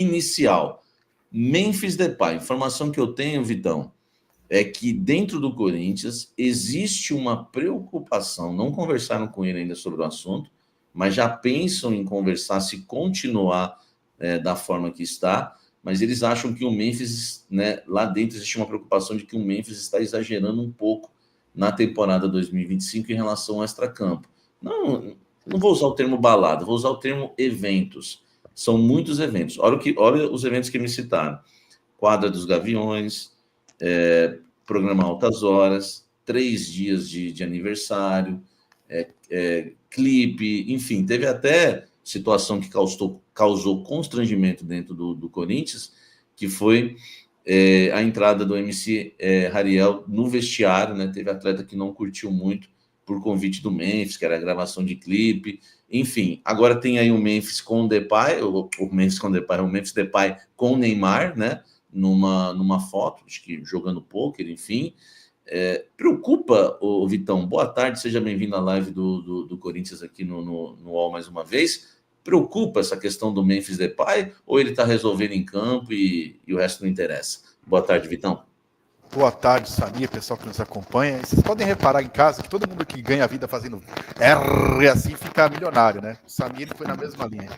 inicial. Memphis Depay, informação que eu tenho, Vitão, é que dentro do Corinthians existe uma preocupação, não conversaram com ele ainda sobre o assunto, mas já pensam em conversar se continuar da forma que está, mas eles acham que o Memphis, né, lá dentro existe uma preocupação de que o Memphis está exagerando um pouco na temporada 2025 em relação ao extracampo. Não vou usar o termo balada, vou usar o termo eventos. São muitos eventos. Olha os eventos que me citaram. Quadra dos Gaviões, programa Altas Horas, 3 dias de aniversário, clipe, enfim, teve até situação que causou constrangimento dentro do Corinthians, que foi a entrada do MC Hariel no vestiário, né? Teve atleta que não curtiu muito por convite do Memphis, que era a gravação de clipe, enfim. Agora tem aí o Memphis com o Depay, o Memphis Depay com o Neymar, né? Numa foto, acho que jogando pôquer, enfim. Preocupa, o Vitão, boa tarde, seja bem-vindo à live do Corinthians aqui no UOL mais uma vez. Preocupa essa questão do Memphis Depay ou ele está resolvendo em campo e o resto não interessa? Boa tarde, Vitão. Boa tarde, Samir, pessoal que nos acompanha. Vocês podem reparar em casa que todo mundo que ganha a vida fazendo R assim fica milionário, né? O Samir foi na mesma linha.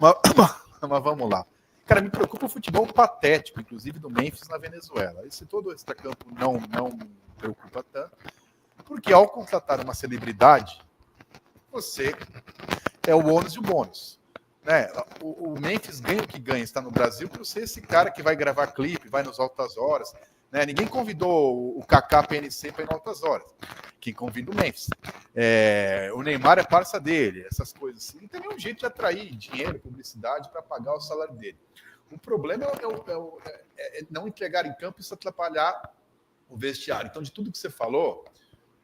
Mas vamos lá. Cara, me preocupa o futebol patético, inclusive do Memphis na Venezuela. Esse todo extracampo não me preocupa tanto, porque ao contratar uma celebridade, você é o ônus e o bônus. Né? O Memphis ganha o que ganha, está no Brasil, por ser esse cara que vai gravar clipe, vai nos Altas Horas. Né? Ninguém convidou o Kaká PNC para ir no Altas Horas. Quem convida o Memphis. O Neymar é parça dele, essas coisas assim. Não tem nenhum jeito de atrair dinheiro, publicidade para pagar o salário dele. O problema é não entregar em campo e isso atrapalhar o vestiário. Então, de tudo que você falou,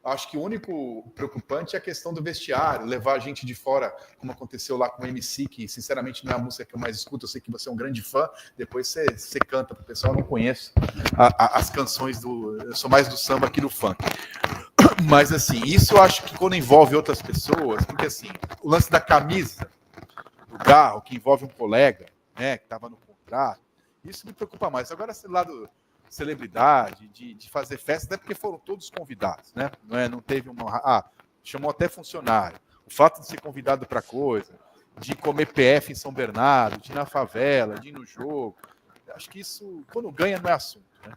acho que o único preocupante é a questão do vestiário, levar a gente de fora, como aconteceu lá com o MC, que sinceramente não é a música que eu mais escuto, eu sei que você é um grande fã, depois você canta para o pessoal, eu não conheço as canções eu sou mais do samba que do funk. Mas assim, isso eu acho que quando envolve outras pessoas, porque assim, o lance da camisa, do carro, que envolve um colega, né, que estava no contrato, isso me preocupa mais. Agora, esse lado celebridade, de fazer festa, até porque foram todos convidados, né? Não teve chamou até funcionário. O fato de ser convidado para coisa, de comer PF em São Bernardo, de ir na favela, de ir no jogo, acho que isso, quando ganha, não é assunto. Né?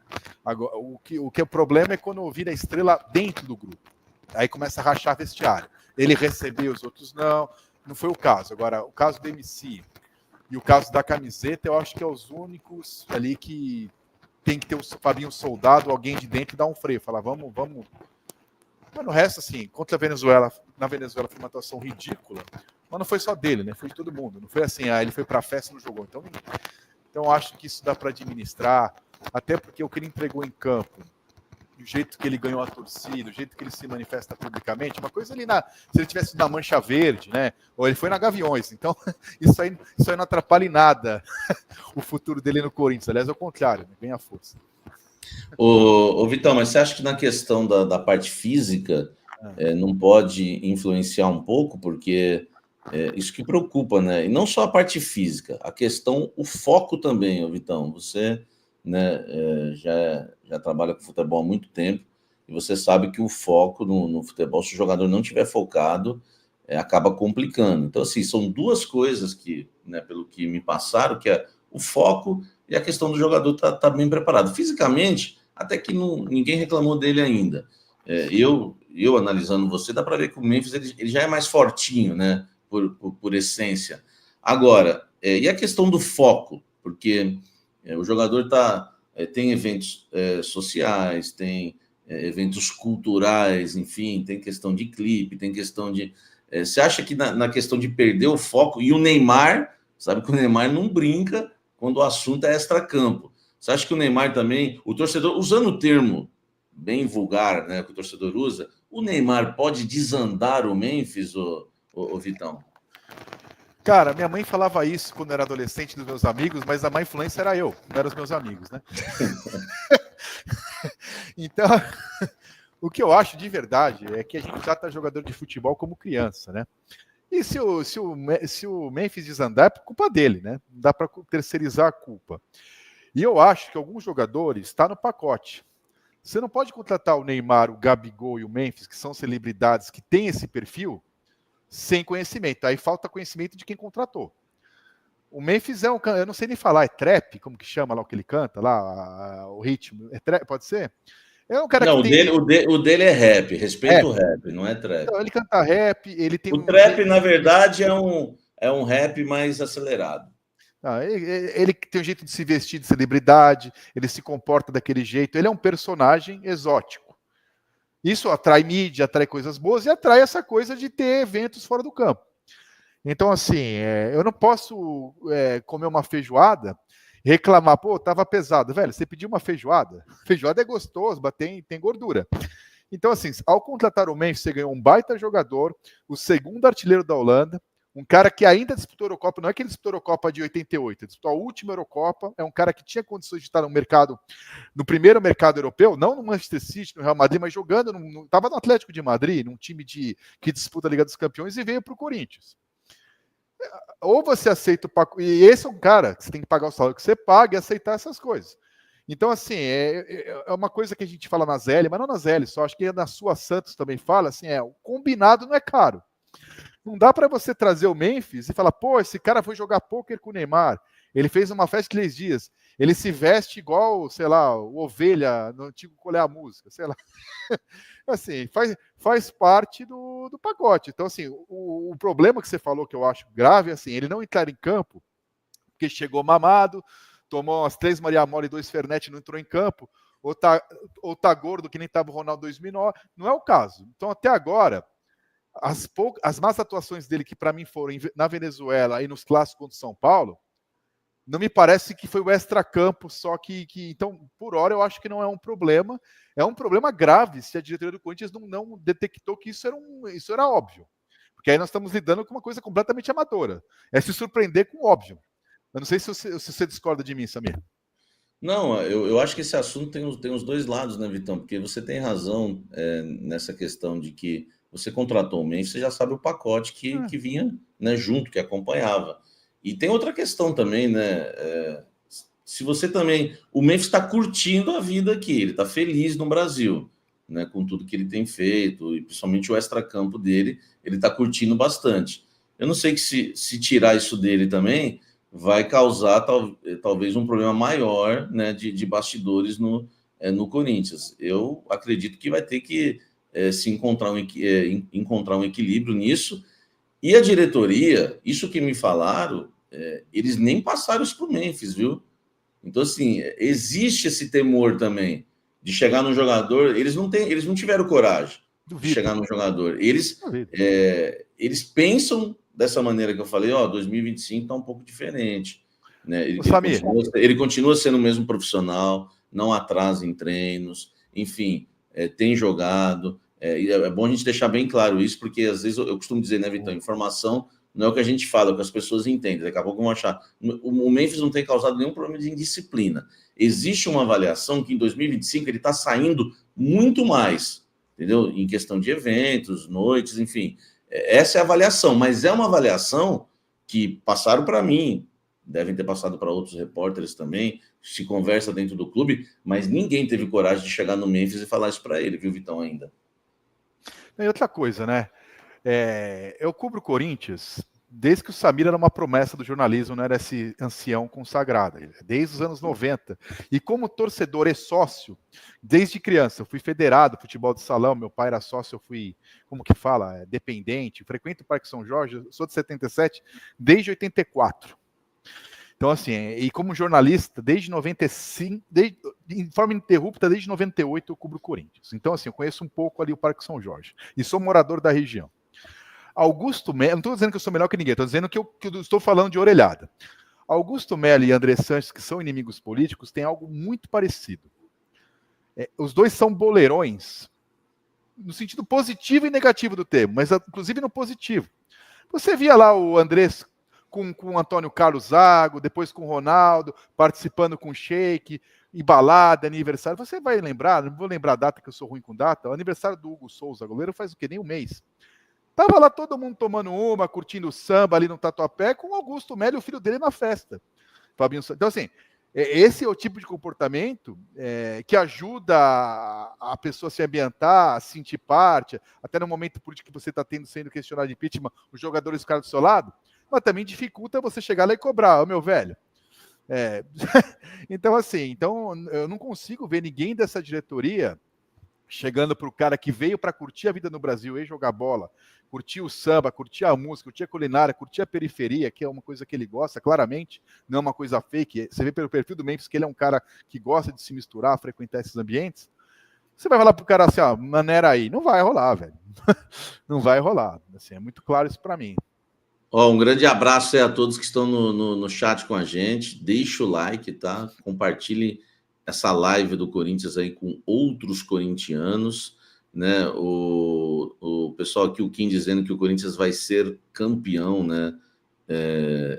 Agora, o que é o problema é quando vira estrela dentro do grupo. Aí começa a rachar vestiário. Ele recebeu, os outros não foi o caso. Agora, o caso do MC e o caso da camiseta, eu acho que é os únicos ali que tem que ter o Fabinho Soldado, alguém de dentro, e dar um freio. Falar, vamos. Mas no resto, assim, contra a Venezuela, na Venezuela foi uma atuação ridícula, mas não foi só dele, né? Foi de todo mundo. Não foi assim, ele foi para a festa e não jogou. Então acho que isso dá para administrar, até porque o que ele entregou em campo, o jeito que ele ganhou a torcida, o jeito que ele se manifesta publicamente, uma coisa ali se ele tivesse na Mancha Verde, né? Ou ele foi na Gaviões, então isso aí não atrapalha em nada o futuro dele no Corinthians. Aliás, ao contrário, né? Ganha força. Ô Vitão, mas você acha que na questão da parte física não pode influenciar um pouco? Porque isso que preocupa, né? E não só a parte física, a questão, o foco também, ô Vitão. Você, né, já trabalha com futebol há muito tempo e você sabe que o foco no futebol, se o jogador não estiver focado, acaba complicando. Então, assim, são duas coisas que, né, pelo que me passaram, que é o foco e a questão do jogador tá bem preparado. Fisicamente, até que ninguém reclamou dele ainda. Eu analisando você, dá para ver que o Memphis ele já é mais fortinho, né? Por essência. Agora, e a questão do foco? Porque o jogador tem eventos sociais, tem eventos culturais, enfim, tem questão de clipe, tem questão de... você acha que na questão de perder o foco, e o Neymar, sabe que o Neymar não brinca quando o assunto é extracampo. Você acha que o Neymar também, o torcedor, usando o termo bem vulgar, né, que o torcedor usa, o Neymar pode desandar o Memphis, ô Vitão? Cara, minha mãe falava isso quando eu era adolescente dos meus amigos, mas a má influência era eu, não eram os meus amigos, né? Então, o que eu acho de verdade é que a gente trata jogador de futebol como criança, né? E se o Memphis desandar, é por culpa dele, né? Não dá para terceirizar a culpa. E eu acho que alguns jogadores estão no pacote. Você não pode contratar o Neymar, o Gabigol e o Memphis, que são celebridades que têm esse perfil, sem conhecimento. Aí falta conhecimento de quem contratou. O Memphis é eu não sei nem falar, é trap, como que chama lá o que ele canta, lá, o ritmo, é trap, pode ser? É um cara Não, que tem... o dele é rap, respeita Rap. o rap, não é trap. Então, ele canta rap, ele tem O um trap, jeito... na verdade, é um rap mais acelerado. Ele tem um jeito de se vestir de celebridade, ele se comporta daquele jeito, ele é um personagem exótico. Isso atrai mídia, atrai coisas boas e atrai essa coisa de ter eventos fora do campo. Então, assim, eu não posso comer uma feijoada e reclamar, pô, tava pesado. Velho, você pediu uma feijoada? Feijoada é gostoso, mas tem gordura. Então, assim, ao contratar o Memphis, você ganhou um baita jogador, o segundo artilheiro da Holanda, um cara que ainda disputou a Eurocopa, não é que ele disputou a Eurocopa de 88, ele disputou a última Eurocopa, é um cara que tinha condições de estar no mercado, no primeiro mercado europeu, não no Manchester City, no Real Madrid, mas jogando, estava no Atlético de Madrid, num time que disputa a Liga dos Campeões e veio para o Corinthians. Ou você aceita o pacote, e esse é um cara que você tem que pagar o salário que você paga e aceitar essas coisas. Então, assim, é uma coisa que a gente fala na ZL, mas não na ZL só, acho que na sua Santos também fala, assim, o combinado não é caro. Não dá para você trazer o Memphis e falar, pô, esse cara foi jogar pôquer com o Neymar, ele fez uma festa de 3 dias, ele se veste igual, sei lá, o Ovelha no antigo Colher a Música, sei lá. Assim, faz parte do pacote. Então, assim, o problema que você falou que eu acho grave é assim, ele não entrar em campo, porque chegou mamado, tomou umas 3 Maria Mole e 2 Fernet, não entrou em campo, ou tá gordo que nem estava o Ronaldo 2009, não é o caso. Então, até agora, as más atuações dele, que para mim foram na Venezuela e nos clássicos contra o São Paulo, não me parece que foi o extracampo, só que... Então, por hora, eu acho que não é um problema. É um problema grave se a diretoria do Corinthians não detectou que isso era óbvio. Porque aí nós estamos lidando com uma coisa completamente amadora. É se surpreender com óbvio. Eu não sei se você discorda de mim, Samir. Não, eu acho que esse assunto tem os dois lados, né, Vitão? Porque você tem razão nessa questão de que você contratou o Memphis, você já sabe o pacote que vinha, né, junto, que acompanhava. E tem outra questão também, né? Se você também... O Memphis está curtindo a vida aqui, ele está feliz no Brasil, né, com tudo que ele tem feito, e principalmente o extracampo dele, ele está curtindo bastante. Eu não sei que se tirar isso dele também, vai causar talvez um problema maior, né, de bastidores no Corinthians. Eu acredito que vai ter que se encontrar encontrar um equilíbrio nisso. E a diretoria, isso que me falaram, eles nem passaram isso para o Memphis, viu? Então, assim, existe esse temor também de chegar no jogador. Eles não tiveram coragem de chegar no jogador. Eles pensam dessa maneira que eu falei, 2025 está um pouco diferente. Né? Ele continua sendo o mesmo profissional, não atrasa em treinos, enfim, tem jogado. É bom a gente deixar bem claro isso, porque às vezes eu costumo dizer, né, Vitão, informação não é o que a gente fala, é o que as pessoas entendem. Daqui a pouco vão achar. O Memphis não tem causado nenhum problema de indisciplina. Existe uma avaliação que em 2025 ele está saindo muito mais, entendeu? Em questão de eventos, noites, enfim. Essa é a avaliação, mas é uma avaliação que passaram para mim, devem ter passado para outros repórteres também, se conversa dentro do clube, mas ninguém teve coragem de chegar no Memphis e falar isso para ele, viu, Vitão, ainda. E outra coisa, né? Eu cubro o Corinthians desde que o Samir era uma promessa do jornalismo, não era esse ancião consagrado, desde os anos 90. E como torcedor e sócio, desde criança, eu fui federado, futebol de salão, meu pai era sócio, eu fui, como que fala, dependente, frequento o Parque São Jorge, sou de 77, desde 84. Então, assim, e como jornalista, desde 95, em forma ininterrupta, desde 98 eu cubro o Corinthians. Então, assim, eu conheço um pouco ali o Parque São Jorge. E sou morador da região. Augusto Melo, não estou dizendo que eu sou melhor que ninguém, estou dizendo que eu estou falando de orelhada. Augusto Melo e André Sanches, que são inimigos políticos, têm algo muito parecido. Os dois são boleirões, no sentido positivo e negativo do termo, mas inclusive no positivo. Você via lá o Andrés com o Antônio Carlos Zago, depois com o Ronaldo, participando com o Sheik, em balada, aniversário. Você vai lembrar, não vou lembrar a data, que eu sou ruim com data, o aniversário do Hugo Souza, goleiro, faz o quê? Nem um mês. Tava lá todo mundo tomando uma, curtindo samba ali no Tatuapé, com o Augusto Melo e o filho dele na festa. Fabinho. Então, assim, esse é o tipo de comportamento que ajuda a pessoa a se ambientar, a sentir parte, até no momento político que você está sendo questionado de impeachment, os jogadores ficaram do seu lado, mas também dificulta você chegar lá e cobrar, meu velho. Então, assim, eu não consigo ver ninguém dessa diretoria chegando para o cara que veio para curtir a vida no Brasil e jogar bola, curtir o samba, curtir a música, curtir a culinária, curtir a periferia, que é uma coisa que ele gosta, claramente, não é uma coisa fake. Você vê pelo perfil do Memphis que ele é um cara que gosta de se misturar, frequentar esses ambientes. Você vai falar pro cara assim, ó, maneira aí. Não vai rolar, velho. Não vai rolar. Assim, é muito claro isso para mim. Um grande abraço aí a todos que estão no chat com a gente. Deixa o like, tá? Compartilhe essa live do Corinthians aí com outros corintianos, né? O pessoal aqui, o Kim, dizendo que o Corinthians vai ser campeão, né?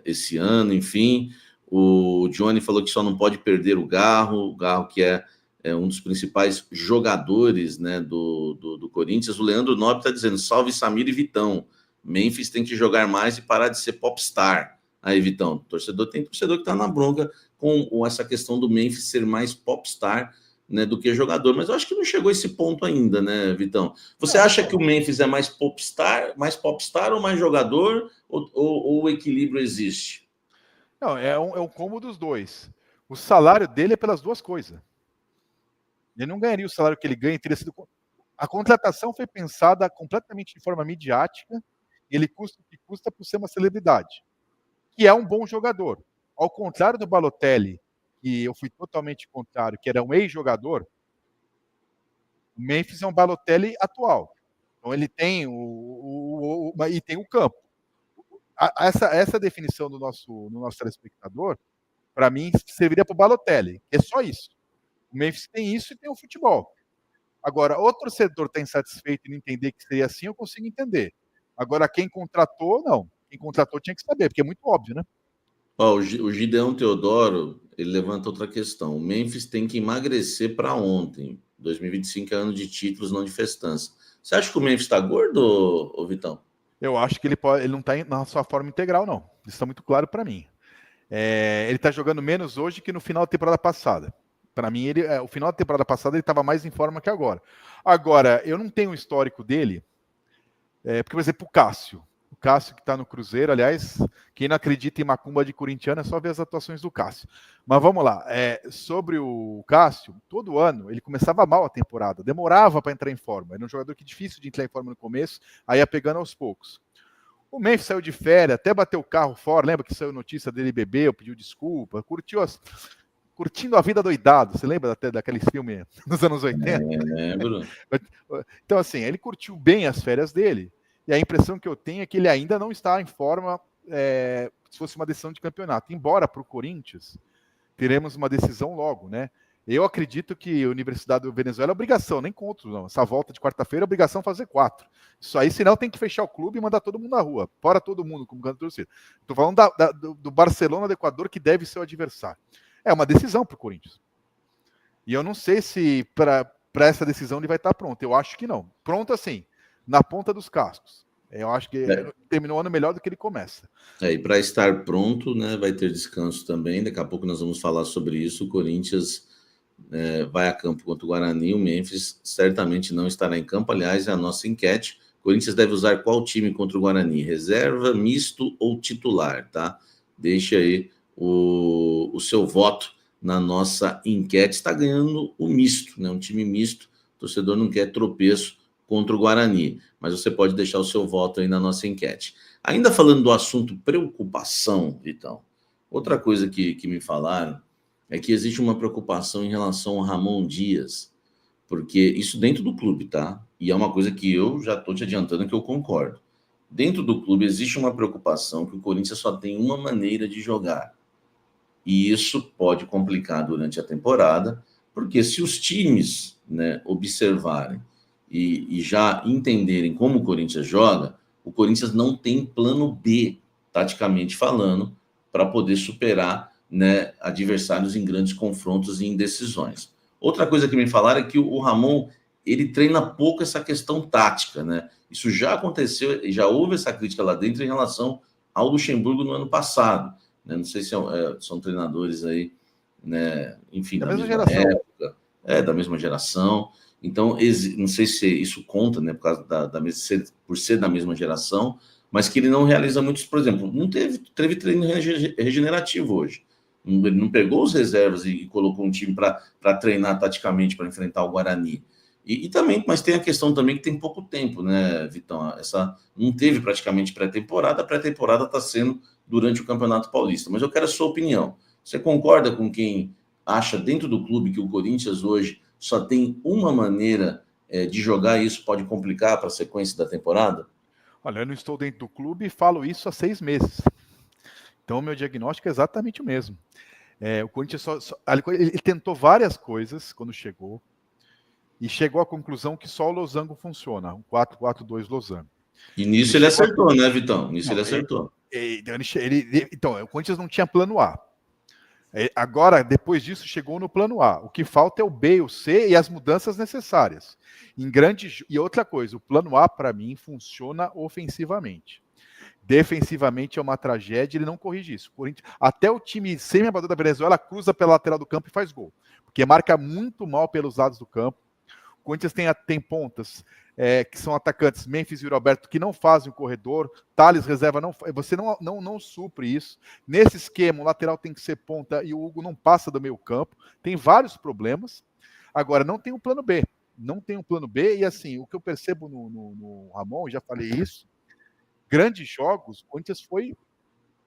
Esse ano, enfim. O Johnny falou que só não pode perder o Garro que é um dos principais jogadores, né, do Corinthians. O Leandro Nobre está dizendo, salve Samir e Vitão. Memphis tem que jogar mais e parar de ser popstar. Aí, Vitão, tem torcedor que está na bronca com essa questão do Memphis ser mais popstar, né, do que jogador. Mas eu acho que não chegou a esse ponto ainda, né, Vitão? Você acha que o Memphis é mais popstar ou mais jogador? Ou o equilíbrio existe? Não, é um combo dos dois. O salário dele é pelas duas coisas. Ele não ganharia o salário que ele ganha, teria sido... A contratação foi pensada completamente de forma midiática, e ele custa o que custa por ser uma celebridade, que é um bom jogador. Ao contrário do Balotelli, que eu fui totalmente contrário, que era um ex-jogador, o Memphis é um Balotelli atual. Então ele tem e tem o campo. Essa definição no nosso telespectador, para mim, serviria para o Balotelli. É só isso. O Memphis tem isso e tem o futebol. Agora, o torcedor está insatisfeito em entender que seria assim, eu consigo entender. Agora, quem contratou, não. Quem contratou tinha que saber, porque é muito óbvio, né? O Gideão Teodoro, ele levanta outra questão. O Memphis tem que emagrecer para ontem. 2025 é ano de títulos, não de festança. Você acha que o Memphis está gordo, Vitão? Eu acho que ele não está na sua forma integral, não. Isso está muito claro para mim. Ele está jogando menos hoje que no final da temporada passada. Para mim, o final da temporada passada ele estava mais em forma que agora. Agora, eu não tenho um histórico dele, porque, por exemplo, o Cássio que está no Cruzeiro, aliás, quem não acredita em macumba de corintiano é só ver as atuações do Cássio. Mas vamos lá, sobre o Cássio, todo ano ele começava mal a temporada, demorava para entrar em forma, era um jogador que é difícil de entrar em forma no começo, aí ia pegando aos poucos. O Memphis saiu de férias, até bateu o carro fora, lembra que saiu notícia dele bebeu, pediu desculpa, curtindo a vida doidado. Você lembra até daqueles filmes dos anos 80? Lembro. Então, assim, ele curtiu bem as férias dele. E a impressão que eu tenho é que ele ainda não está em forma se fosse uma decisão de campeonato. Embora para o Corinthians teremos uma decisão logo, né? Eu acredito que a Universidade do Venezuela é obrigação, nem contra, não. Essa volta de quarta-feira é obrigação fazer 4. Isso aí, senão tem que fechar o clube e mandar todo mundo na rua. Fora todo mundo, como canto torcida. Estou falando do Barcelona do Equador, que deve ser o adversário. É uma decisão para o Corinthians. E eu não sei se para essa decisão ele vai estar pronto. Eu acho que não. Pronto assim, na ponta dos cascos. Eu acho que terminou o ano melhor do que ele começa. E para estar pronto, né, vai ter descanso também. Daqui a pouco nós vamos falar sobre isso. O Corinthians vai a campo contra o Guarani. O Memphis certamente não estará em campo. Aliás, é a nossa enquete. O Corinthians deve usar qual time contra o Guarani? Reserva, misto ou titular, tá? Deixe aí o seu voto na nossa enquete. Está ganhando o misto, né? Um time misto. O torcedor não quer tropeço contra o Guarani, mas você pode deixar o seu voto aí na nossa enquete. Ainda falando do assunto preocupação, Vitão, outra coisa que me falaram é que existe uma preocupação em relação ao Ramon Dias, porque isso dentro do clube, tá? E é uma coisa que eu já estou te adiantando que eu concordo. Dentro do clube existe uma preocupação que o Corinthians só tem uma maneira de jogar. E isso pode complicar durante a temporada, porque se os times, né, observarem e já entenderem como o Corinthians joga, o Corinthians não tem plano B, taticamente falando, para poder superar, né, adversários em grandes confrontos e indecisões. Outra coisa que me falaram é que o Ramon ele treina pouco essa questão tática, né? Isso já aconteceu e já houve essa crítica lá dentro em relação ao Luxemburgo no ano passado. Né? Não sei se são treinadores aí, né? Enfim, Da da mesma mesma geração. época, da mesma geração. Então, não sei se isso conta, né, por causa por ser da mesma geração, mas que ele não realiza muitos, por exemplo, não teve treino regenerativo hoje. Ele não pegou os reservas e colocou um time para treinar taticamente para enfrentar o Guarani. E também, mas tem a questão também que tem pouco tempo, né, Vitão? Não teve praticamente pré-temporada, a pré-temporada está sendo durante o Campeonato Paulista. Mas eu quero a sua opinião. Você concorda com quem acha dentro do clube que o Corinthians hoje só tem uma maneira de jogar e isso pode complicar para a sequência da temporada? Olha, eu não estou dentro do clube e falo isso há 6 meses. Então, o meu diagnóstico é exatamente o mesmo. O Corinthians ele tentou várias coisas quando chegou e chegou à conclusão que só o losango funciona, um 4-4-2 losango. E nisso ele acertou, né, Vitão? Nisso ele acertou. Então, o Corinthians não tinha plano A. Agora, depois disso, chegou no plano A. O que falta é o B, o C e as mudanças necessárias. E outra coisa, o plano A, para mim, funciona ofensivamente. Defensivamente é uma tragédia, ele não corrige isso. Até o time semi-amador da Venezuela cruza pela lateral do campo e faz gol. Porque marca muito mal pelos lados do campo. O Corinthians tem pontas que são atacantes, Memphis e Roberto, que não fazem o corredor. Thales, reserva, você não supre isso. Nesse esquema, o lateral tem que ser ponta e o Hugo não passa do meio campo. Tem vários problemas. Agora, não tem um plano B. Não tem um plano B. E assim, o que eu percebo no Ramon, já falei isso, grandes jogos, o Corinthians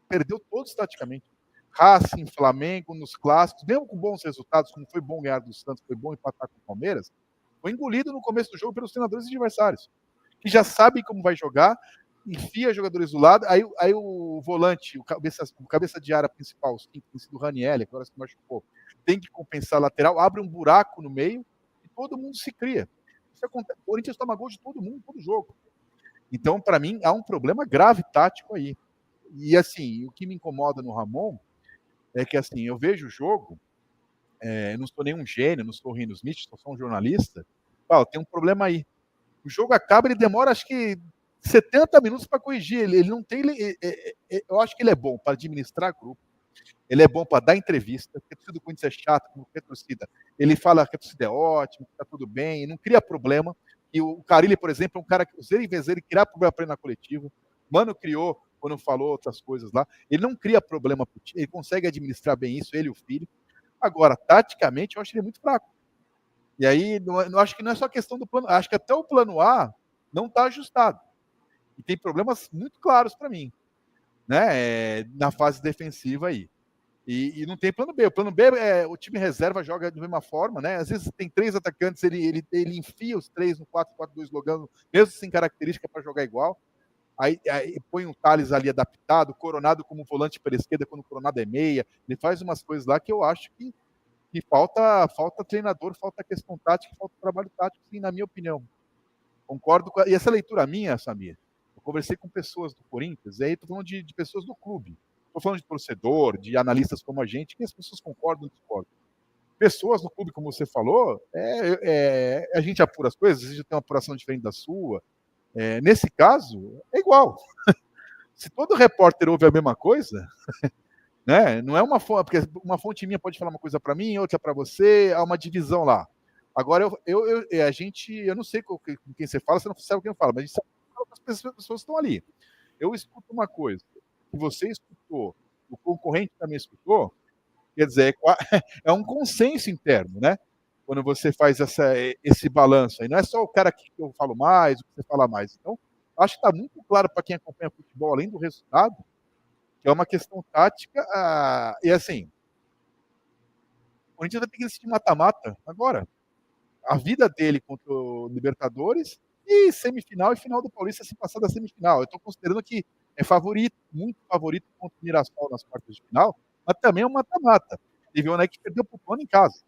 perdeu todos taticamente. Racing, Flamengo, nos clássicos, mesmo com bons resultados, como foi bom ganhar do Santos, foi bom empatar com o Palmeiras, foi engolido no começo do jogo pelos treinadores adversários, que já sabem como vai jogar, enfia jogadores do lado, aí o volante, o cabeça de área principal, que tem sido o Ranieri, agora se machucou, tem que compensar a lateral, abre um buraco no meio e todo mundo se cria. O Corinthians toma gol de todo mundo, todo jogo. Então, para mim, há um problema grave tático aí. E, assim, o que me incomoda no Ramon é que, assim, eu vejo o jogo, não sou nenhum gênio, não sou o Rino Smith, sou só um jornalista, tem um problema aí. O jogo acaba, ele demora, acho que, 70 minutos para corrigir. Ele não tem... eu acho que ele é bom para administrar grupo, ele é bom para dar entrevista, porque a torcida do Corinthians é chata, como qualquer torcida. Ele fala que a torcida é ótima, que está tudo bem, não cria problema. E o Carille, por exemplo, é um cara que, em vez dele criar problema para ele na coletiva, Mano criou quando falou outras coisas lá. Ele não cria problema para o time, ele consegue administrar bem isso, ele e o filho. Agora, taticamente, eu acho ele muito fraco. E aí, eu acho que não é só questão do plano, acho que até o plano A não está ajustado. E tem problemas muito claros para mim, né? Na fase defensiva aí. E não tem plano B. O plano B o time reserva joga da mesma forma, né? Às vezes tem 3 atacantes, ele enfia os 3 no 4-4-2 logando, mesmo sem característica para jogar igual. Aí põe um Thales ali adaptado, Coronado como volante pela esquerda, quando o Coronado é meia. Ele faz umas coisas lá que eu acho que falta treinador, falta questão tática, falta trabalho tático, sim, na minha opinião. Concordo com e essa leitura minha, Samir, eu conversei com pessoas do Corinthians, e aí estou falando de pessoas do clube. Estou falando de torcedor, de analistas como a gente, que as pessoas concordam ou discordam. Pessoas no clube, como você falou, a gente apura as coisas, a gente tem uma apuração diferente da sua. Nesse caso, é igual. Se todo repórter ouve a mesma coisa, né, não é uma fonte, porque uma fonte minha pode falar uma coisa para mim, outra para você, há uma divisão lá. Agora, eu não sei com quem você fala, você não sabe quem fala, mas a gente sabe que as pessoas estão ali. Eu escuto uma coisa, que você escutou, o concorrente também escutou, quer dizer, é um consenso interno, né? Quando você faz esse balanço aí. Não é só o cara que eu falo mais, o que você fala mais. Então, acho que está muito claro para quem acompanha futebol, além do resultado, que é uma questão tática. E assim, o Corinthians vai ter que decidir mata-mata agora. A vida dele contra o Libertadores e semifinal e final do Paulista se passar da semifinal. Eu estou considerando que é favorito, muito favorito contra o Mirassol nas quartas de final, mas também é um mata-mata. Teve o que perdeu para o Tony em casa.